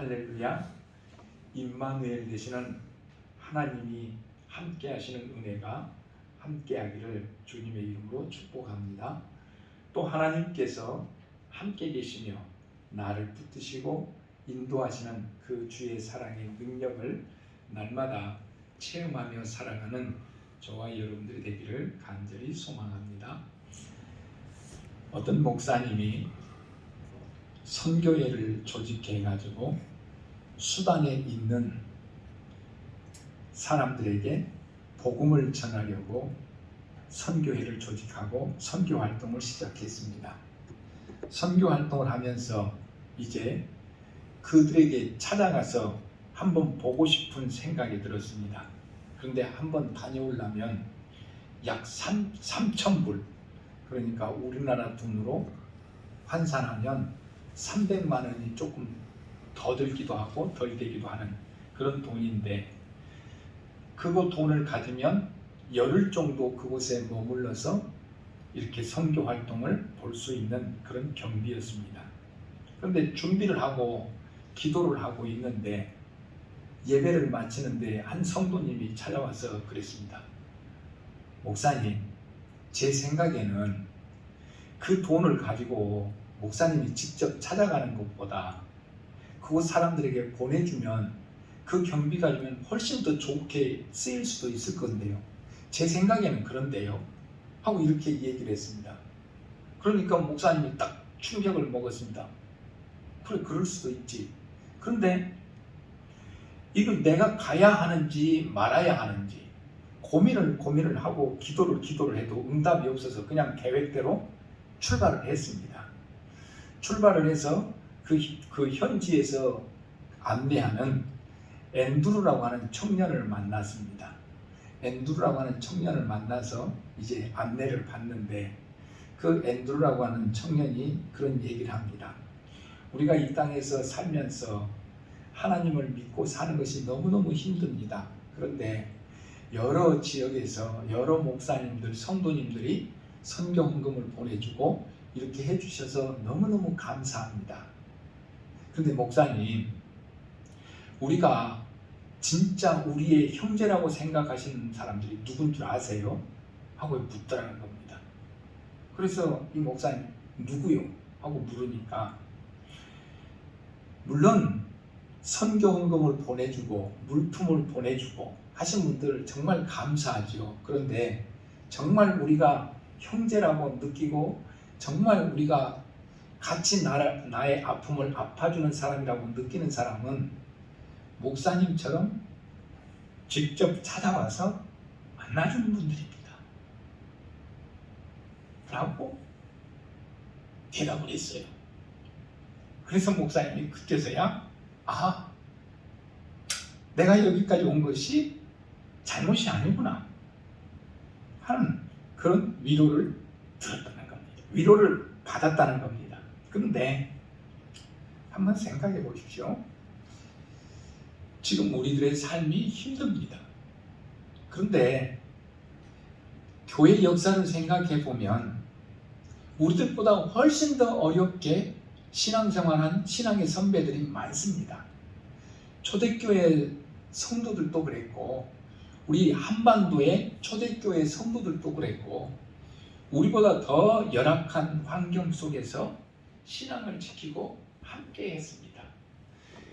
할렐루야. 임마누엘 되시는 하나님이 함께 하시는 은혜가 함께 하기를 주님의 이름으로 축복합니다. 또 하나님께서 함께 계시며 나를 붙드시고 인도하시는 그 주의 사랑의 능력을 날마다 체험하며 살아가는 저와 여러분들이 되기를 간절히 소망합니다. 어떤 목사님이 선교회를 조직해가지고 수단에 있는 사람들에게 복음을 전하려고 선교회를 조직하고 선교 활동을 시작했습니다. 선교 활동을 하면서 이제 그들에게 찾아가서 한번 보고 싶은 생각이 들었습니다. 그런데 한번 다녀오려면 약 3,000불, 그러니까 우리나라 돈으로 환산하면 300만 원이 조금 더 들기도 하고 덜 되기도 하는 그런 돈인데, 그거 돈을 가지면 열흘 정도 그곳에 머물러서 이렇게 선교 활동을 볼 수 있는 그런 경비였습니다. 그런데 준비를 하고 기도를 하고 있는데 예배를 마치는데 한 성도님이 찾아와서 그랬습니다. 목사님, 제 생각에는 그 돈을 가지고 목사님이 직접 찾아가는 것보다 그곳 사람들에게 보내주면 그 경비가 주면 훨씬 더 좋게 쓰일 수도 있을 건데요. 제 생각에는 그런데요. 하고 이렇게 얘기를 했습니다. 그러니까 목사님이 딱 충격을 먹었습니다. 그래, 그럴 수도 있지. 그런데 이걸 내가 가야 하는지 말아야 하는지 고민을 하고 기도를 해도 응답이 없어서 그냥 계획대로 출발을 했습니다. 출발을 해서 그 현지에서 안내하는 앤드루라고 하는 청년을 만났습니다. 앤드루라고 하는 청년을 만나서 이제 안내를 받는데, 그 앤드루라고 하는 청년이 그런 얘기를 합니다. 우리가 이 땅에서 살면서 하나님을 믿고 사는 것이 너무너무 힘듭니다. 그런데 여러 지역에서 여러 목사님들, 성도님들이 선교 헌금을 보내주고 이렇게 해주셔서 너무너무 감사합니다. 그런데 목사님, 우리가 진짜 우리의 형제라고 생각하시는 사람들이 누군 줄 아세요? 하고 묻더라는 겁니다. 그래서 이 목사님, 누구요? 하고 물으니까, 물론 선교 헌금을 보내주고 물품을 보내주고 하신 분들 정말 감사하죠. 그런데 정말 우리가 형제라고 느끼고 정말 우리가 같이 나의 아픔을 아파주는 사람이라고 느끼는 사람은 목사님처럼 직접 찾아와서 만나주는 분들입니다. 라고 대답을 했어요. 그래서 목사님이 그때서야 내가 여기까지 온 것이 잘못이 아니구나 하는 그런 위로를 들었다는 겁니다. 위로를 받았다는 겁니다. 그런데 한번 생각해 보십시오. 지금 우리들의 삶이 힘듭니다. 그런데 교회 역사를 생각해 보면 우리들보다 훨씬 더 어렵게 신앙생활한 신앙의 선배들이 많습니다. 초대교회 성도들도 그랬고, 우리 한반도의 초대교회 성도들도 그랬고, 우리보다 더 열악한 환경 속에서 신앙을 지키고 함께 했습니다.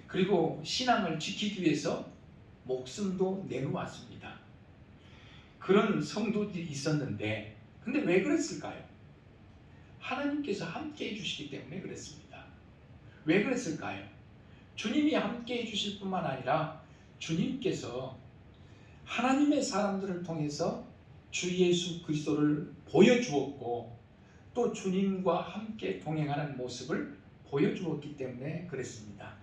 그리고 신앙을 지키기 위해서 목숨도 내놓았습니다. 그런 성도들이 있었는데, 근데 왜 그랬을까요? 하나님께서 함께 해주시기 때문에 그랬습니다. 왜 그랬을까요? 주님이 함께 해주실 뿐만 아니라 주님께서 하나님의 사람들을 통해서 주 예수 그리스도를 보여주었고, 또 주님과 함께 동행하는 모습을 보여주었기 때문에 그랬습니다.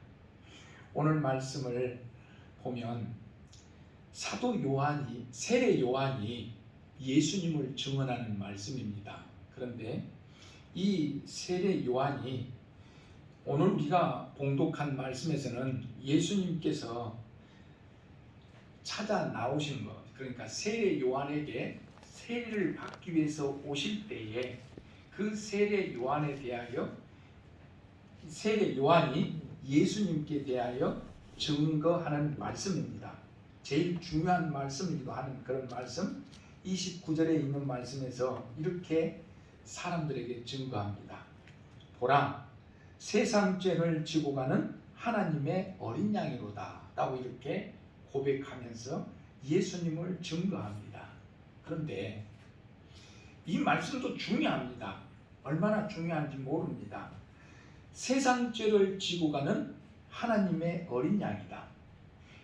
오늘 말씀을 보면 사도 요한이, 세례 요한이 예수님을 증언하는 말씀입니다. 그런데 이 세례 요한이 오늘 우리가 봉독한 말씀에서는 예수님께서 찾아 나오신 것, 그러니까 세례 요한에게 세례를 받기 위해서 오실 때에 그 세례 요한에 대하여 세례 요한이 예수님께 대하여 증거하는 말씀입니다. 제일 중요한 말씀이기도 하는 그런 말씀, 29절에 있는 말씀에서 이렇게 사람들에게 증거합니다. 보라, 세상 죄를 지고 가는 하나님의 어린 양이로다 라고 이렇게 고백하면서 예수님을 증거합니다. 그런데 이 말씀도 중요합니다. 얼마나 중요한지 모릅니다. 세상 죄를 지고 가는 하나님의 어린 양이다.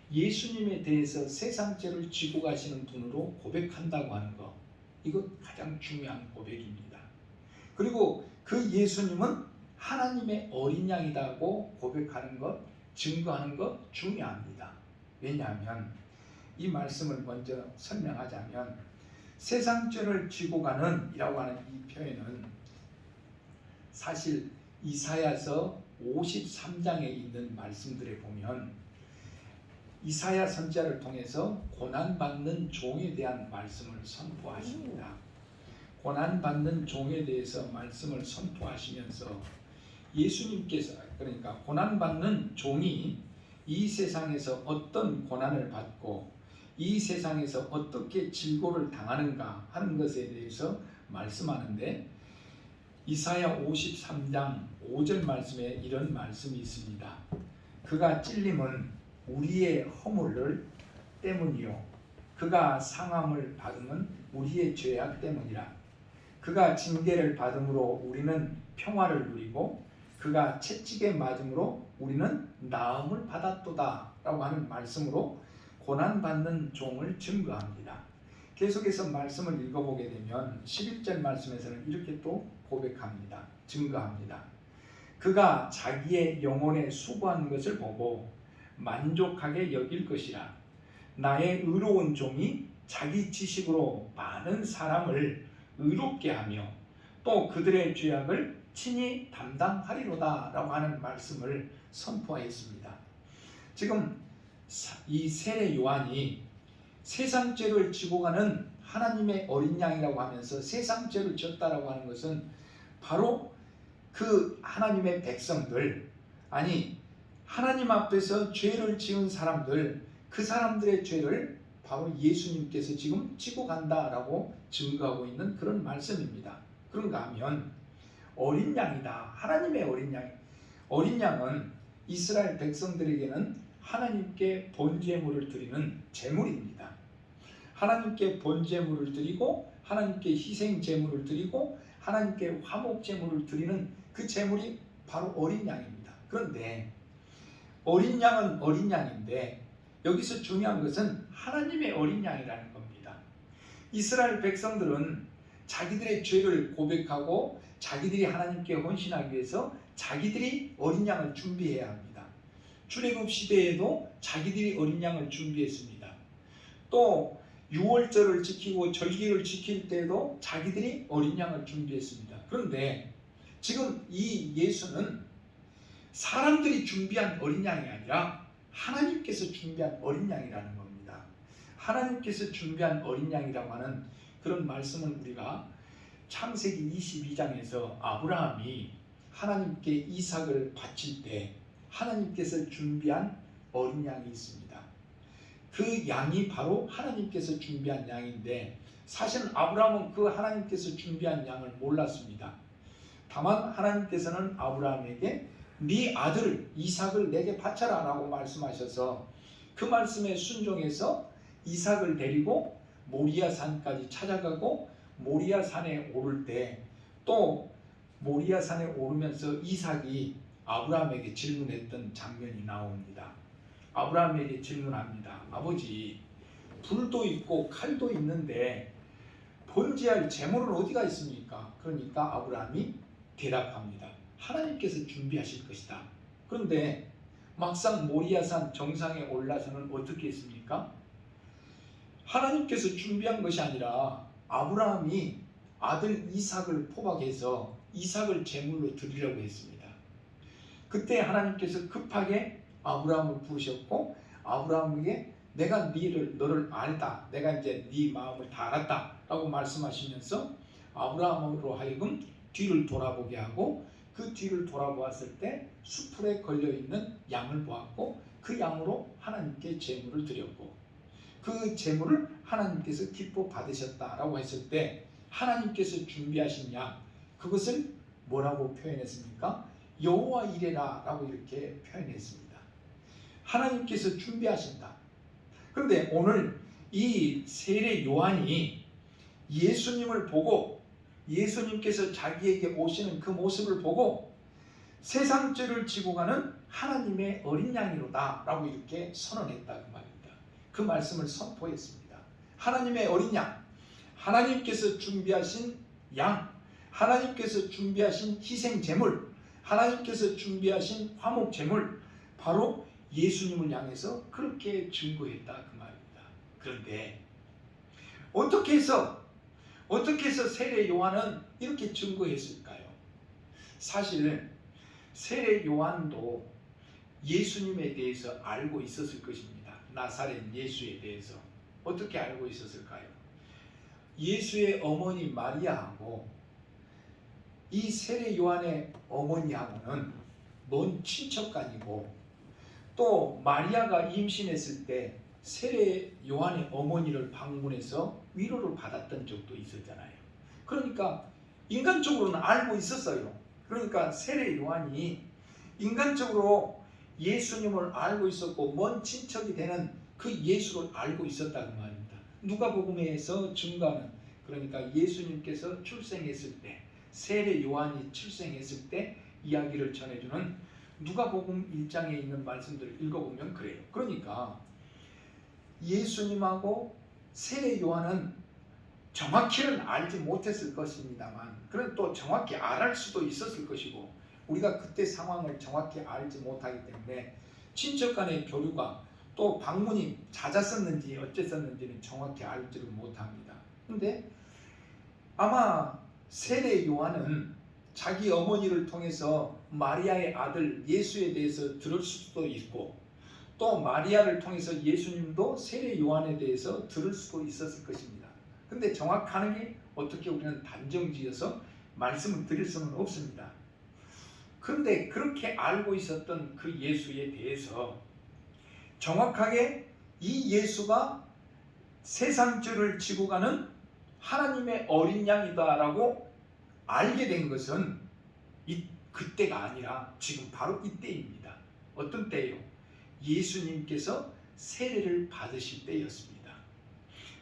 예수님에 대해서 세상 죄를 지고 가시는 분으로 고백한다고 하는 것, 이것 가장 중요한 고백입니다. 그리고 그 예수님은 하나님의 어린 양이라고 고백하는 것, 증거하는 것 중요합니다. 왜냐하면 이 말씀을 먼저 설명하자면 세상 죄를 지고 가는 이라고 하는 이 표현은 사실 이사야서 53장에 있는 말씀들에 보면 이사야 선지자를 통해서 고난받는 종에 대한 말씀을 선포하십니다. 고난받는 종에 대해서 말씀을 선포하시면서 예수님께서, 그러니까 고난받는 종이 이 세상에서 어떤 고난을 받고 이 세상에서 어떻게 질고를 당하는가 하는 것에 대해서 말씀하는데, 이사야 53장 5절 말씀에 이런 말씀이 있습니다. 그가 찔림은 우리의 허물을 때문이요 그가 상함을 받음은 우리의 죄악 때문이라. 그가 징계를 받음으로 우리는 평화를 누리고 그가 채찍에 맞음으로 우리는 나음을 받았도다 라고 하는 말씀으로 고난받는 종을 증거합니다. 계속해서 말씀을 읽어보게 되면 11절 말씀에서는 이렇게 또 고백합니다. 증거합니다. 그가 자기의 영혼에 수고한 것을 보고 만족하게 여길 것이라. 나의 의로운 종이 자기 지식으로 많은 사람을 의롭게 하며 또 그들의 죄악을 친히 담당하리로다 라고 하는 말씀을 선포하였습니다. 지금 이 세례 요한이 세상 죄를 지고 가는 하나님의 어린 양이라고 하면서 세상 죄를 졌다라고 하는 것은 바로 그 하나님의 백성들, 아니 하나님 앞에서 죄를 지은 사람들, 그 사람들의 죄를 바로 예수님께서 지금 지고 간다라고 증거하고 있는 그런 말씀입니다. 그런가 하면 어린 양이다. 하나님의 어린 양. 어린 양은 이스라엘 백성들에게는 하나님께 번제물을 드리는 제물입니다. 하나님께 번제물을 드리고 하나님께 희생 제물을 드리고 하나님께 화목 제물을 드리는 그 제물이 바로 어린 양입니다. 그런데 어린 양은 어린 양인데 여기서 중요한 것은 하나님의 어린 양이라는 겁니다. 이스라엘 백성들은 자기들의 죄를 고백하고 자기들이 하나님께 헌신하기 위해서 자기들이 어린 양을 준비해야 합니다. 출애굽 시대에도 자기들이 어린 양을 준비했습니다. 또 유월절을 지키고 절기를 지킬 때도 자기들이 어린 양을 준비했습니다. 그런데 지금 이 예수는 사람들이 준비한 어린 양이 아니라 하나님께서 준비한 어린 양이라는 겁니다. 하나님께서 준비한 어린 양이라고 하는 그런 말씀을 우리가 창세기 22장에서 아브라함이 하나님께 이삭을 바칠 때 하나님께서 준비한 어린 양이 있습니다. 그 양이 바로 하나님께서 준비한 양인데 사실 아브라함은 그 하나님께서 준비한 양을 몰랐습니다. 다만 하나님께서는 아브라함에게 네 아들 이삭을 내게 바쳐라 라고 말씀하셔서 그 말씀에 순종해서 이삭을 데리고 모리아 산까지 찾아가고 모리아 산에 오를 때 또 모리아 산에 오르면서 이삭이 아브라함에게 질문했던 장면이 나옵니다. 아브라함에게 질문합니다. 아버지, 불도 있고 칼도 있는데 번제할 제물은 어디가 있습니까? 그러니까 아브라함이 대답합니다. 하나님께서 준비하실 것이다. 그런데 막상 모리아산 정상에 올라서는 어떻게 했습니까? 하나님께서 준비한 것이 아니라 아브라함이 아들 이삭을 포박해서 이삭을 제물로 드리려고 했습니다. 그때 하나님께서 급하게 아브라함을 부르셨고 아브라함에게 내가 너를 알다. 내가 이제 네 마음을 다 알았다 라고 말씀하시면서 아브라함으로 하여금 뒤를 돌아보게 하고 그 뒤를 돌아보았을 때 수풀에 걸려있는 양을 보았고 그 양으로 하나님께 제물을 드렸고 그 제물을 하나님께서 기뻐 받으셨다라고 했을 때 하나님께서 준비하신 양 그것을 뭐라고 표현했습니까? 여호와 이레라 라고 이렇게 표현했습니다. 하나님께서 준비하신다. 그런데 오늘 이 세례 요한이 예수님을 보고 예수님께서 자기에게 오시는 그 모습을 보고 세상 죄를 지고 가는 하나님의 어린 양이로다 라고 이렇게 선언했다 그 말입니다. 그 말씀을 선포했습니다. 하나님의 어린 양, 하나님께서 준비하신 양, 하나님께서 준비하신 희생 제물, 하나님께서 준비하신 화목 제물, 바로 예수님을 향해서 그렇게 증거했다 그 말입니다. 그런데 어떻게 해서 세례 요한은 이렇게 증거했을까요? 사실 세례 요한도 예수님에 대해서 알고 있었을 것입니다. 나사렛 예수에 대해서 어떻게 알고 있었을까요? 예수의 어머니 마리아하고 이 세례 요한의 어머니하고는 먼 친척간이고 또 마리아가 임신했을 때 세례 요한의 어머니를 방문해서 위로를 받았던 적도 있었잖아요. 그러니까 인간적으로는 알고 있었어요. 그러니까 세례 요한이 인간적으로 예수님을 알고 있었고 먼 친척이 되는 그 예수를 알고 있었다는 말입니다. 누가복음에서 증거하는 그러니까 예수님께서 출생했을 때 세례 요한이 출생했을 때 이야기를 전해주는 누가복음 1장에 있는 말씀들을 읽어보면 그래요. 그러니까 예수님하고 세례 요한은 정확히는 알지 못했을 것입니다만 그런 또 정확히 알할 수도 있었을 것이고 우리가 그때 상황을 정확히 알지 못하기 때문에 친척 간의 교류가 또 방문이 잦았었는지 어쨌었는지는 정확히 알지를 못합니다. 근데 아마 세례 요한은 자기 어머니를 통해서 마리아의 아들 예수에 대해서 들을 수도 있고 또 마리아를 통해서 예수님도 세례 요한에 대해서 들을 수도 있었을 것입니다. 근데 정확하게 어떻게 우리는 단정지어서 말씀을 드릴 수는 없습니다. 그런데 그렇게 알고 있었던 그 예수에 대해서 정확하게 이 예수가 세상 죄를 지고 가는 하나님의 어린 양이다라고 알게 된 것은 그때가 아니라 지금 바로 이때입니다. 어떤 때예요? 예수님께서 세례를 받으실 때였습니다.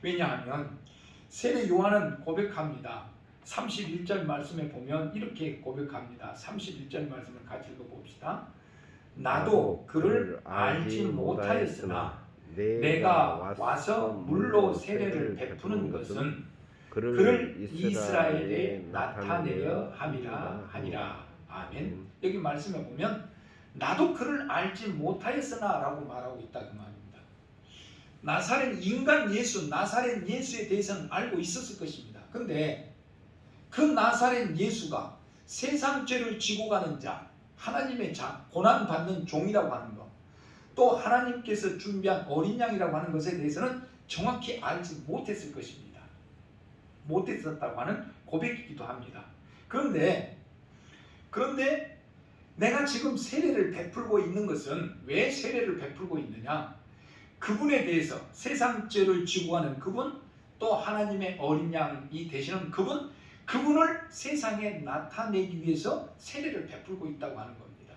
왜냐하면 세례 요한은 고백합니다. 31절 말씀에 보면 이렇게 고백합니다. 31절 말씀을 같이 읽어봅시다. 나도 그를 알지 못하였으나 내가 와서 물로 세례를 베푸는 것은 그를 이스라엘에 나타내려 함이라 하니라. 아멘. 여기 말씀에 보면 나도 그를 알지 못하였으나 라고 말하고 있다 그 말입니다. 나사렛 인간 예수, 나사렛 예수에 대해서는 알고 있었을 것입니다. 그런데 그 나사렛 예수가 세상 죄를 지고 가는 자, 하나님의 자, 고난받는 종이라고 하는 것, 또 하나님께서 준비한 어린 양이라고 하는 것에 대해서는 정확히 알지 못했을 것입니다. 못했었다고 하는 고백이기도 합니다. 그런데 내가 지금 세례를 베풀고 있는 것은 왜 세례를 베풀고 있느냐? 그분에 대해서 세상 죄를 지고 가는 그분, 또 하나님의 어린 양이 되시는 그분을 세상에 나타내기 위해서 세례를 베풀고 있다고 하는 겁니다.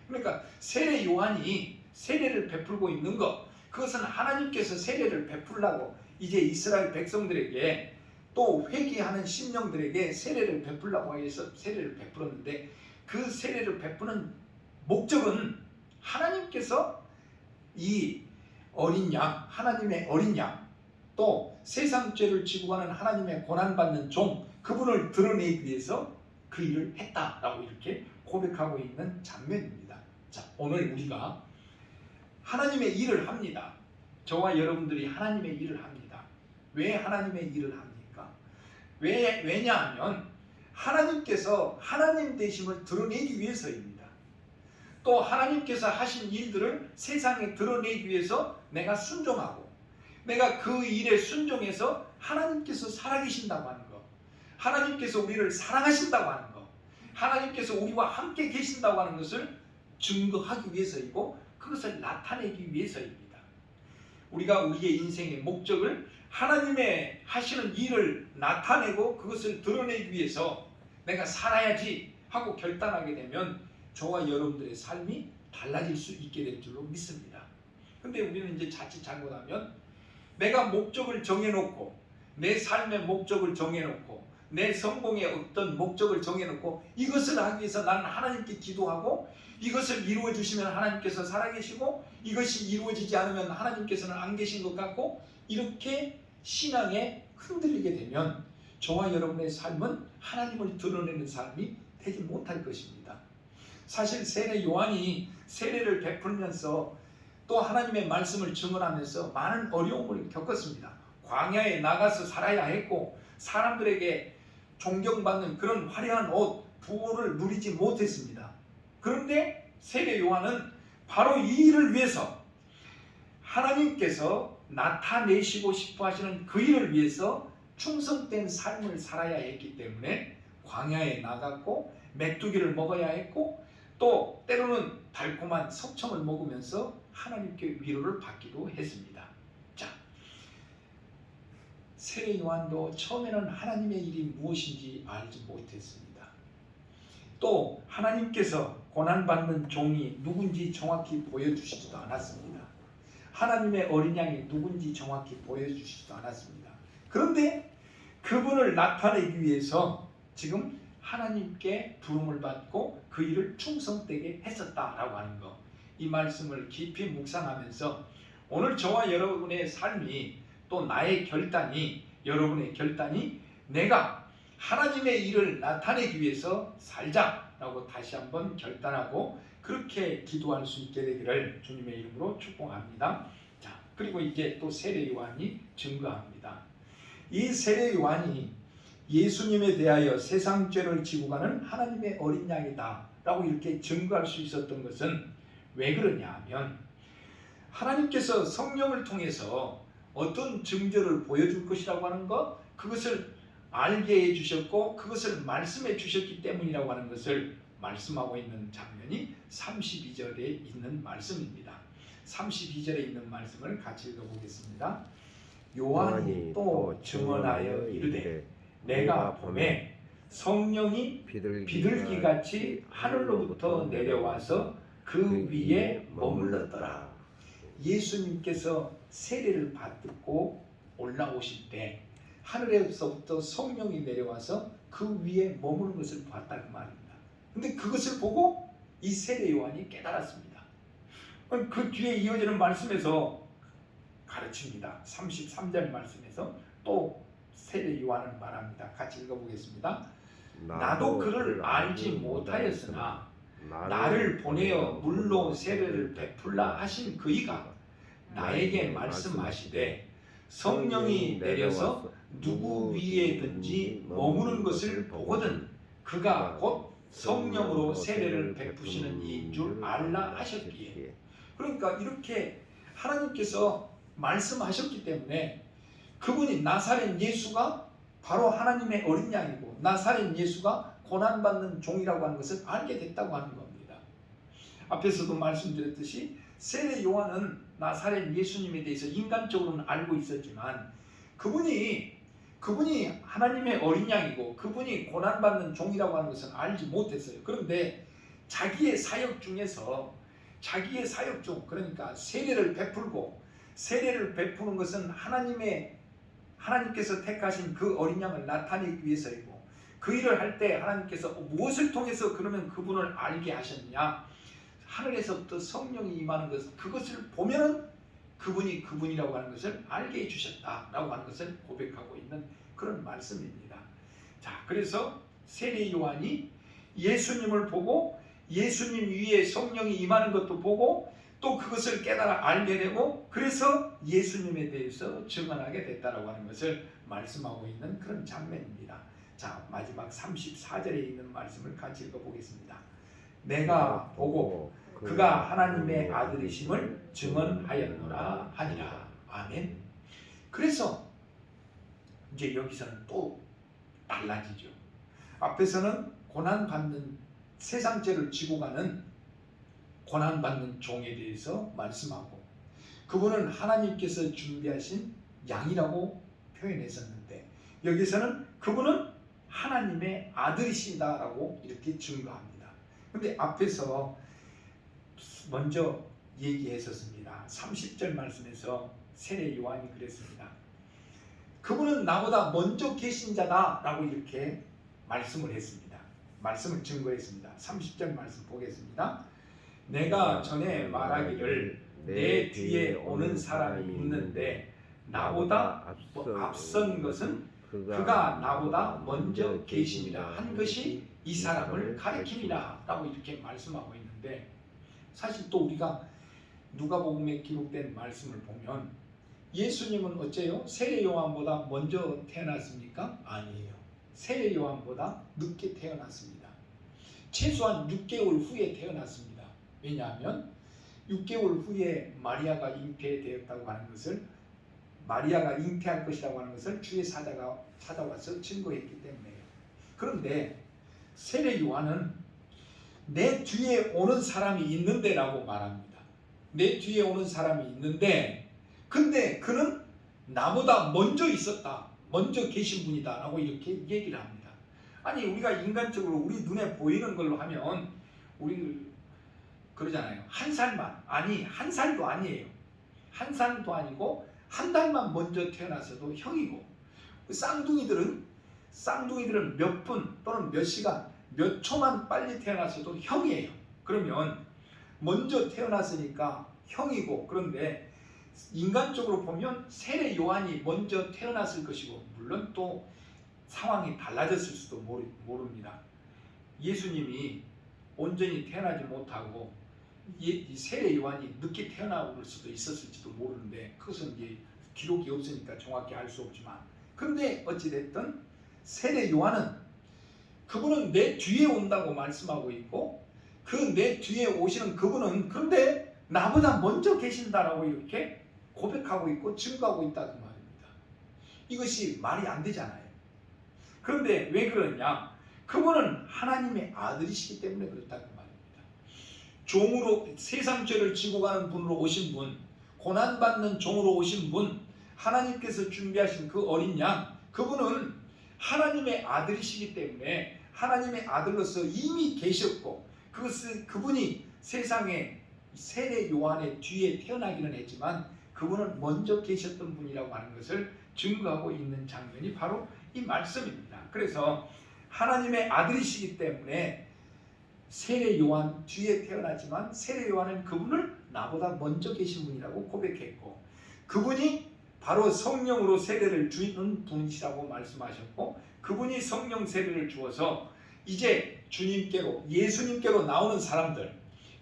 그러니까 세례 요한이 세례를 베풀고 있는 것, 그것은 하나님께서 세례를 베풀라고 이제 이스라엘 백성들에게 또 회개하는 심령들에게 세례를 베풀라고 해서 세례를 베풀었는데 그 세례를 베푸는 목적은 하나님께서 이 어린 양, 하나님의 어린 양, 또 세상 죄를 지고 가는 하나님의 고난받는 종, 그분을 드러내기 위해서 그 일을 했다라고 이렇게 고백하고 있는 장면입니다. 자, 오늘 우리가 하나님의 일을 합니다. 저와 여러분들이 하나님의 일을 합니다. 왜 하나님의 일을 합니까? 왜냐하면 하나님께서 하나님 되심을 드러내기 위해서입니다. 또 하나님께서 하신 일들을 세상에 드러내기 위해서 내가 순종하고 내가 그 일에 순종해서 하나님께서 살아계신다고 하는 것, 하나님께서 우리를 사랑하신다고 하는 것, 하나님께서 우리와 함께 계신다고 하는 것을 증거하기 위해서이고 그것을 나타내기 위해서입니다. 우리가 우리의 인생의 목적을 하나님의 하시는 일을 나타내고 그것을 드러내기 위해서 내가 살아야지 하고 결단하게 되면 저와 여러분들의 삶이 달라질 수 있게 될 줄로 믿습니다. 근데 우리는 이제 자칫 잘못하면 내가 목적을 정해놓고 내 삶의 목적을 정해놓고 내 성공의 어떤 목적을 정해놓고 이것을 하기 위해서 나는 하나님께 기도하고 이것을 이루어 주시면 하나님께서 살아계시고 이것이 이루어지지 않으면 하나님께서는 안 계신 것 같고 이렇게 신앙에 흔들리게 되면 저와 여러분의 삶은 하나님을 드러내는 삶이 되지 못할 것입니다. 사실 세례 요한이 세례를 베풀면서 또 하나님의 말씀을 증언하면서 많은 어려움을 겪었습니다. 광야에 나가서 살아야 했고 사람들에게 존경받는 그런 화려한 옷, 부호를 누리지 못했습니다. 그런데 세례 요한은 바로 이 일을 위해서 하나님께서 나타내시고 싶어 하시는 그 일을 위해서 충성된 삶을 살아야 했기 때문에 광야에 나갔고 메뚜기를 먹어야 했고 또 때로는 달콤한 석청을 먹으면서 하나님께 위로를 받기도 했습니다. 자, 세례 요한도 처음에는 하나님의 일이 무엇인지 알지 못했습니다. 또 하나님께서 고난받는 종이 누군지 정확히 보여주시지도 않았습니다. 하나님의 어린 양이 누군지 정확히 보여주시지도 않았습니다. 그런데 그분을 나타내기 위해서 지금 하나님께 부름을 받고 그 일을 충성되게 했었다라고 하는 것, 이 말씀을 깊이 묵상하면서 오늘 저와 여러분의 삶이 또 나의 결단이, 여러분의 결단이 내가 하나님의 일을 나타내기 위해서 살자라고 다시 한번 결단하고 그렇게 기도할 수 있게 되기를 주님의 이름으로 축복합니다. 자, 그리고 이제 또 세례 요한이 증거합니다. 이 세례 요한이 예수님에 대하여 세상 죄를 지고 가는 하나님의 어린 양이다 라고 이렇게 증거할 수 있었던 것은 왜 그러냐 하면 하나님께서 성령을 통해서 어떤 증거를 보여줄 것이라고 하는 것, 그것을 알게 해주셨고 그것을 말씀해 주셨기 때문이라고 하는 것을 말씀하고 있는 장면이 32절에 있는 말씀입니다. 32절에 있는 말씀을 같이 읽어보겠습니다. 요한이 또 증언하여 이르되 내가 보매 성령이 비둘기같이 하늘로부터 내려와서 그 위에 머물렀더라. 예수님께서 세례를 받고 올라오실 때 하늘에서부터 성령이 내려와서 그 위에 머무는 것을 봤다 그 말입니다. 근데 그것을 보고 이 세례 요한이 깨달았습니다. 그 뒤에 이어지는 말씀에서 가르칩니다. 33절 말씀에서 또 세례 요한은 말합니다. 같이 읽어보겠습니다. 나도 그를 알지 못하였으나 나를 보내어 물로 세례를 베풀라 하신 그이가 나에게 말씀하시되 성령이 내려서 누구 위에든지 머무는 것을 보거든 그가 곧 성령으로 세례를 베푸시는 이인 줄 알라 하셨기에. 그러니까 이렇게 하나님께서 말씀하셨기 때문에 그분이 나사렛 예수가 바로 하나님의 어린 양이고 나사렛 예수가 고난받는 종이라고 하는 것을 알게 됐다고 하는 겁니다. 앞에서도 말씀드렸듯이 세례 요한은 나사렛 예수님에 대해서 인간적으로는 알고 있었지만 그분이 하나님의 어린 양이고 그분이 고난받는 종이라고 하는 것은 알지 못했어요. 그런데 자기의 사역 중에서 자기의 사역 중, 그러니까 세례를 베풀고 세례를 베푸는 것은 하나님께서 택하신 그 어린 양을 나타내기 위해서이고 그 일을 할 때 하나님께서 무엇을 통해서 그러면 그분을 알게 하셨냐, 하늘에서부터 성령이 임하는 것, 그것을 보면은 그분이 그분이라고 하는 것을 알게 해주셨다라고 하는 것을 고백하고 있는 그런 말씀입니다. 자, 그래서 세례 요한이 예수님을 보고 예수님 위에 성령이 임하는 것도 보고 또 그것을 깨달아 알게 되고 그래서 예수님에 대해서 증언하게 됐다라고 하는 것을 말씀하고 있는 그런 장면입니다. 자, 마지막 34절에 있는 말씀을 같이 읽어보겠습니다. 내가 보고 그가 하나님의 아들이심을 증언하였노라 하니라. 아멘. 그래서 이제 여기서는 또 달라지죠. 앞에서는 고난받는 세상 죄를 지고 가는 고난받는 종에 대해서 말씀하고, 그분은 하나님께서 준비하신 양이라고 표현했었는데 여기서는 그분은 하나님의 아들이시다라고 이렇게 증거합니다. 근데 앞에서 먼저 얘기했었습니다. 30절 말씀에서 세례 요한이 그랬습니다. 그분은 나보다 먼저 계신 자다라고 이렇게 말씀을 했습니다. 말씀을 증거했습니다. 30절 말씀 보겠습니다. 내가 전에 말하기를 내 뒤에 오는 사람이 있는데 나보다 앞선 것은 그가 나보다 먼저 계심이라 한 것이 이 사람을 가리킴이라 라고 이렇게 말씀하고 있는데, 사실 또 우리가 누가복음에 기록된 말씀을 보면 예수님은 어째요? 세례 요한보다 먼저 태어났습니까? 아니에요. 세례 요한보다 늦게 태어났습니다. 최소한 6개월 후에 태어났습니다. 왜냐하면 6개월 후에 마리아가 잉태되었다고 하는 것을, 마리아가 잉태할 것이라고 하는 것을 주의 사자가 찾아와서 증거했기 때문에요. 그런데 세례 요한은 내 뒤에 오는 사람이 있는데 라고 말합니다. 내 뒤에 오는 사람이 있는데, 근데 그는 나보다 먼저 있었다, 먼저 계신 분이다 라고 이렇게 얘기를 합니다. 아니, 우리가 인간적으로 우리 눈에 보이는 걸로 하면 우리 그러잖아요. 한 살만, 아니 한 살도 아니에요. 한 살도 아니고 한 달만 먼저 태어나서도 형이고, 쌍둥이들은 몇 분 또는 몇 시간, 몇 초만 빨리 태어나서도 형이에요. 그러면 먼저 태어났으니까 형이고, 그런데 인간적으로 보면 세례 요한이 먼저 태어났을 것이고, 물론 또 상황이 달라졌을 수도 모릅니다. 예수님이 온전히 태어나지 못하고 이 세례 요한이 늦게 태어날 수도 있었을지도 모르는데, 그것은 이제 기록이 없으니까 정확히 알 수 없지만, 근데 어찌됐든 세례 요한은 그분은 내 뒤에 온다고 말씀하고 있고, 그 내 뒤에 오시는 그분은 그런데 나보다 먼저 계신다라고 이렇게 고백하고 있고 증거하고 있다 그 말입니다. 이것이 말이 안 되잖아요. 그런데 왜 그러냐? 그분은 하나님의 아들이시기 때문에 그렇다 그 말입니다. 종으로 세상 죄를 지고 가는 분으로 오신 분, 고난받는 종으로 오신 분, 하나님께서 준비하신 그 어린 양, 그분은 하나님의 아들이시기 때문에 하나님의 아들로서 이미 계셨고, 그분이 세상에 세례 요한의 뒤에 태어나기는 했지만 그분은 먼저 계셨던 분이라고 하는 것을 증거하고 있는 장면이 바로 이 말씀입니다. 그래서 하나님의 아들이시기 때문에 세례 요한 뒤에 태어나지만 세례 요한은 그분을 나보다 먼저 계신 분이라고 고백했고, 그분이 바로 성령으로 세례를 주는 분이시라고 말씀하셨고, 그분이 성령 세례를 주어서 이제 주님께로, 예수님께로 나오는 사람들,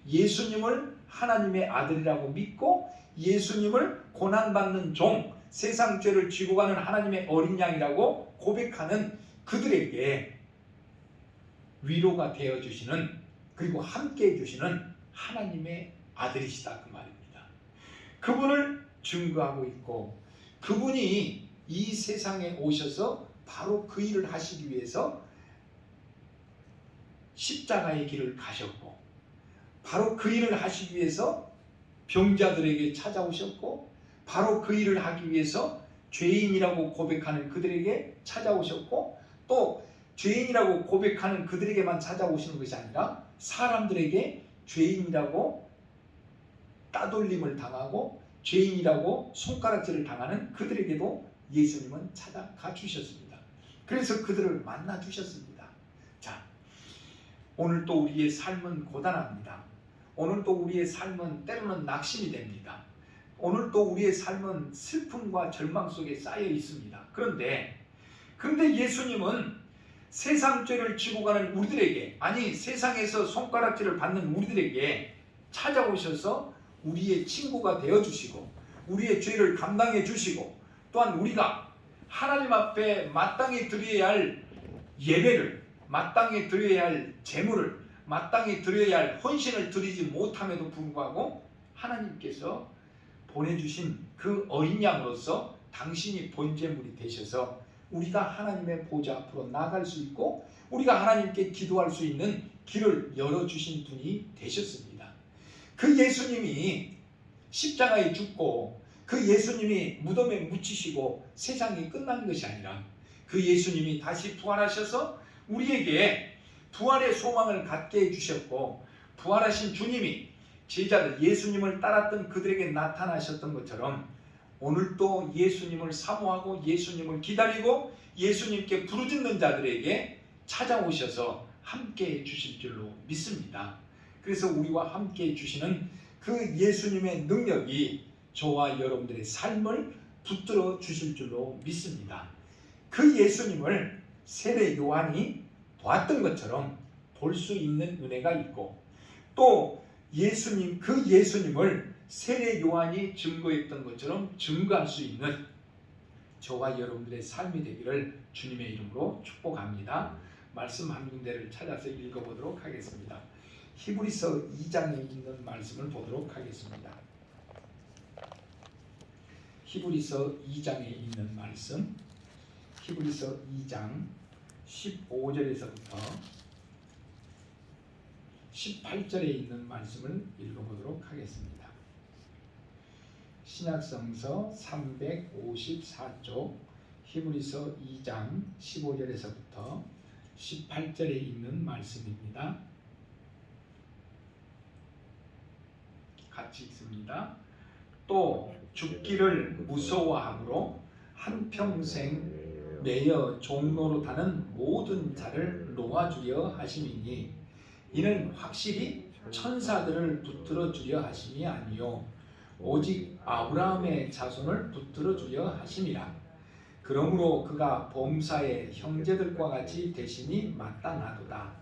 예수님을 하나님의 아들이라고 믿고 예수님을 고난받는 종, 세상 죄를 쥐고 가는 하나님의 어린 양이라고 고백하는 그들에게 위로가 되어주시는, 그리고 함께 해주시는 하나님의 아들이시다 그 말입니다. 그분을 증거하고 있고, 그분이 이 세상에 오셔서 바로 그 일을 하시기 위해서 십자가의 길을 가셨고, 바로 그 일을 하시기 위해서 병자들에게 찾아오셨고, 바로 그 일을 하기 위해서 죄인이라고 고백하는 그들에게 찾아오셨고, 또 죄인이라고 고백하는 그들에게만 찾아오시는 것이 아니라 사람들에게 죄인이라고 따돌림을 당하고 죄인이라고 손가락질을 당하는 그들에게도 예수님은 찾아가 주셨습니다. 그래서 그들을 만나 주셨습니다. 자, 오늘 또 우리의 삶은 고단합니다. 오늘 또 우리의 삶은 때로는 낙심이 됩니다. 오늘 또 우리의 삶은 슬픔과 절망 속에 쌓여 있습니다. 그런데 예수님은 세상 죄를 지고 가는 우리들에게, 아니 세상에서 손가락질을 받는 우리들에게 찾아오셔서 우리의 친구가 되어주시고 우리의 죄를 감당해 주시고, 또한 우리가 하나님 앞에 마땅히 드려야 할 예배를, 마땅히 드려야 할 제물을, 마땅히 드려야 할 헌신을 드리지 못함에도 불구하고 하나님께서 보내주신 그 어린 양으로서 당신이 본제물이 되셔서 우리가 하나님의 보좌 앞으로 나아갈 수 있고 우리가 하나님께 기도할 수 있는 길을 열어주신 분이 되셨습니다. 그 예수님이 십자가에 죽고 그 예수님이 무덤에 묻히시고 세상이 끝난 것이 아니라 그 예수님이 다시 부활하셔서 우리에게 부활의 소망을 갖게 해주셨고 부활하신 주님이 제자들 예수님을 따랐던 그들에게 나타나셨던 것처럼 오늘도 예수님을 사모하고 예수님을 기다리고 예수님께 부르짖는 자들에게 찾아오셔서 함께해 주실 줄로 믿습니다. 그래서 우리와 함께해 주시는 그 예수님의 능력이 저와 여러분들의 삶을 붙들어 주실 줄로 믿습니다. 그 예수님을 세례 요한이 보았던 것처럼 볼 수 있는 은혜가 있고 또 그 예수님을 세례 요한이 증거했던 것처럼 증거할 수 있는 저와 여러분들의 삶이 되기를 주님의 이름으로 축복합니다. 말씀 한 군데를 찾아서 읽어보도록 하겠습니다. 히브리서 2장에 있는 말씀을 보도록 하겠습니다. 히브리서 2장에 있는 말씀, 히브리서 2장 15절에서부터 18절에 있는 말씀을 읽어보도록 하겠습니다. 신약성서 354쪽 히브리서 2장 15절에서부터 18절에 있는 말씀입니다. 같이 읽습니다. 또 죽기를 무서워함으로 한평생 매여 종노릇하는 모든 자를 놓아주려 하심이니 이는 확실히 천사들을 붙들어 주려 하심이 아니요 오직 아브라함의 자손을 붙들어 주려 하심이라. 그러므로 그가 범사의 형제들과 같이 되시니 마땅하도다.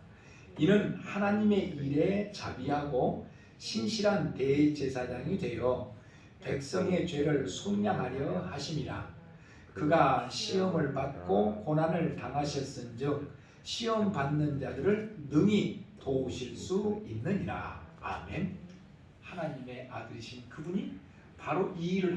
이는 하나님의 일에 자비하고 신실한 대제사장이 되어 백성의 죄를 속량하려 하심이라. 그가 시험을 받고 고난을 당하셨은즉 시험 받는 자들을 능히 도우실 수 있느니라. 아멘. 하나님의 아들이신 그분이 바로 이 일을